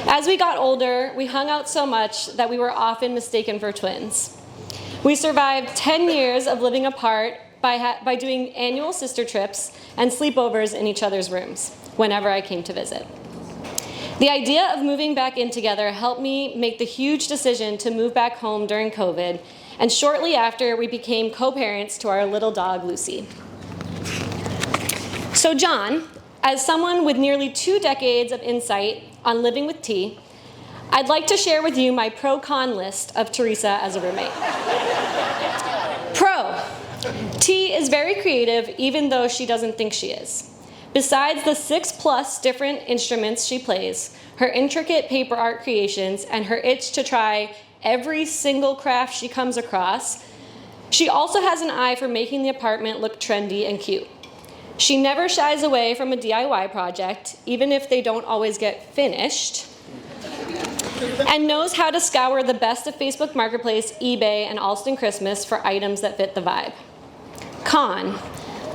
As we got older, we hung out so much that we were often mistaken for twins. We survived 10 years of living apart by doing annual sister trips and sleepovers in each other's rooms whenever I came to visit. The idea of moving back in together helped me make the huge decision to move back home during COVID, and shortly after, we became co-parents to our little dog, Lucy. So John, as someone with nearly 2 decades of insight on living with T, I'd like to share with you my pro-con list of Teresa as a roommate. Pro, T is very creative even though she doesn't think she is. Besides the 6+ different instruments she plays, her intricate paper art creations, and her itch to try every single craft she comes across, she also has an eye for making the apartment look trendy and cute. She never shies away from a DIY project, even if they don't always get finished, and knows how to scour the best of Facebook Marketplace, eBay, and Alston Christmas for items that fit the vibe. Con,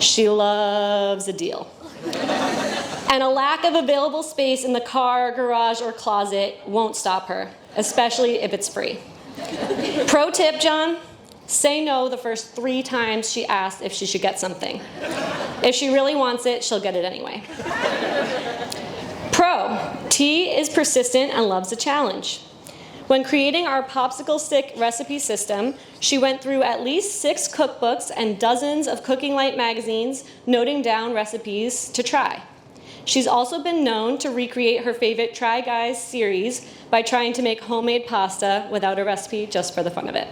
she loves a deal. And a lack of available space in the car, garage, or closet won't stop her, especially if it's free. Pro tip, John, say no the first 3 times she asks if she should get something. If she really wants it, she'll get it anyway. Pro, T is persistent and loves a challenge. When creating our popsicle stick recipe system, she went through at least 6 cookbooks and dozens of Cooking Light magazines, noting down recipes to try. She's also been known to recreate her favorite Try Guys series by trying to make homemade pasta without a recipe just for the fun of it.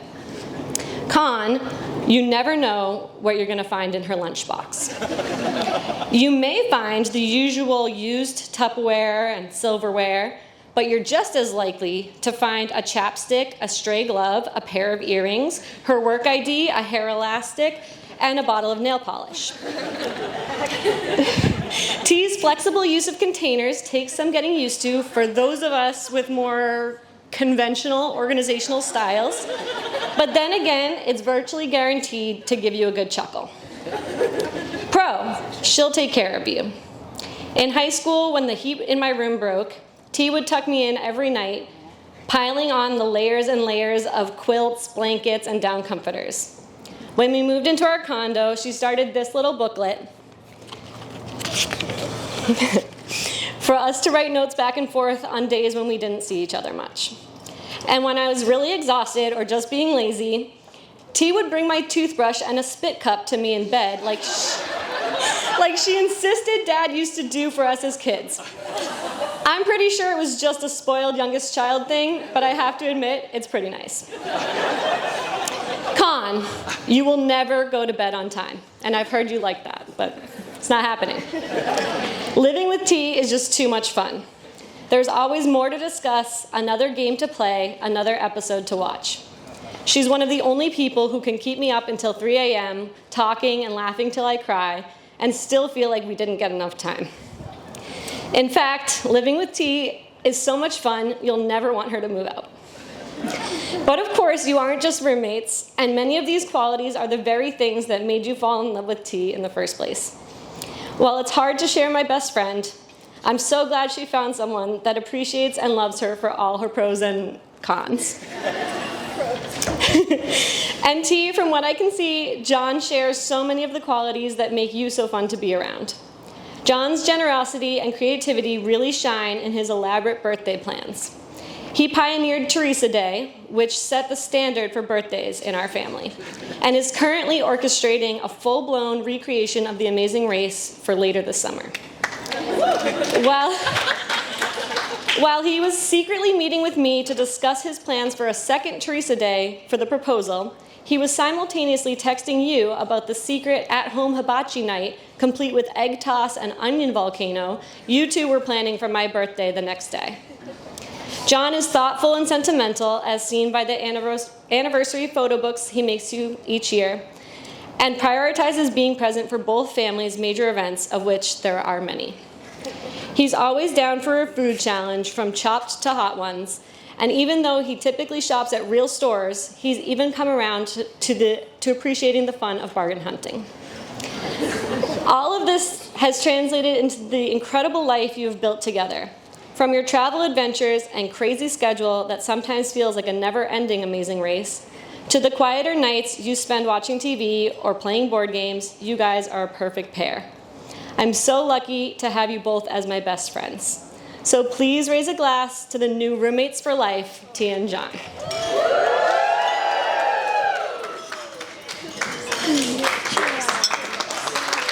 Con, you never know what you're going to find in her lunchbox. You may find the usual used Tupperware and silverware, but you're just as likely to find a chapstick, a stray glove, a pair of earrings, her work ID, a hair elastic, and a bottle of nail polish. T's flexible use of containers takes some getting used to for those of us with more conventional organizational styles, but then again, it's virtually guaranteed to give you a good chuckle. Pro, she'll take care of you. In high school, when the heat in my room broke, T would tuck me in every night, piling on the layers and layers of quilts, blankets, and down comforters. When we moved into our condo, she started this little booklet for us to write notes back and forth on days when we didn't see each other much. And when I was really exhausted or just being lazy, T would bring my toothbrush and a spit cup to me in bed like she insisted Dad used to do for us as kids. I'm pretty sure it was just a spoiled youngest child thing, but I have to admit, it's pretty nice. Con, you will never go to bed on time. And I've heard you like that, but it's not happening. Living with T is just too much fun. There's always more to discuss, another game to play, another episode to watch. She's one of the only people who can keep me up until 3 a.m., talking and laughing till I cry, and still feel like we didn't get enough time. In fact, living with T is so much fun, you'll never want her to move out. But of course, you aren't just roommates, and many of these qualities are the very things that made you fall in love with T in the first place. While it's hard to share my best friend, I'm so glad she found someone that appreciates and loves her for all her pros and cons. And T, from what I can see, John shares so many of the qualities that make you so fun to be around. John's generosity and creativity really shine in his elaborate birthday plans. He pioneered Teresa Day, which set the standard for birthdays in our family, and is currently orchestrating a full-blown recreation of The Amazing Race for later this summer. While he was secretly meeting with me to discuss his plans for a second Teresa Day for the proposal, he was simultaneously texting you about the secret at-home hibachi night, complete with egg toss and onion volcano, you two were planning for my birthday the next day. John is thoughtful and sentimental, as seen by the anniversary photo books he makes you each year, and prioritizes being present for both families' major events, of which there are many. He's always down for a food challenge, from chopped to hot ones, and even though he typically shops at real stores, he's even come around to appreciating the fun of bargain hunting. All of this has translated into the incredible life you have built together. From your travel adventures and crazy schedule that sometimes feels like a never-ending amazing race, to the quieter nights you spend watching TV or playing board games, you guys are a perfect pair. I'm so lucky to have you both as my best friends. So please raise a glass to the new roommates for life, Tia and John.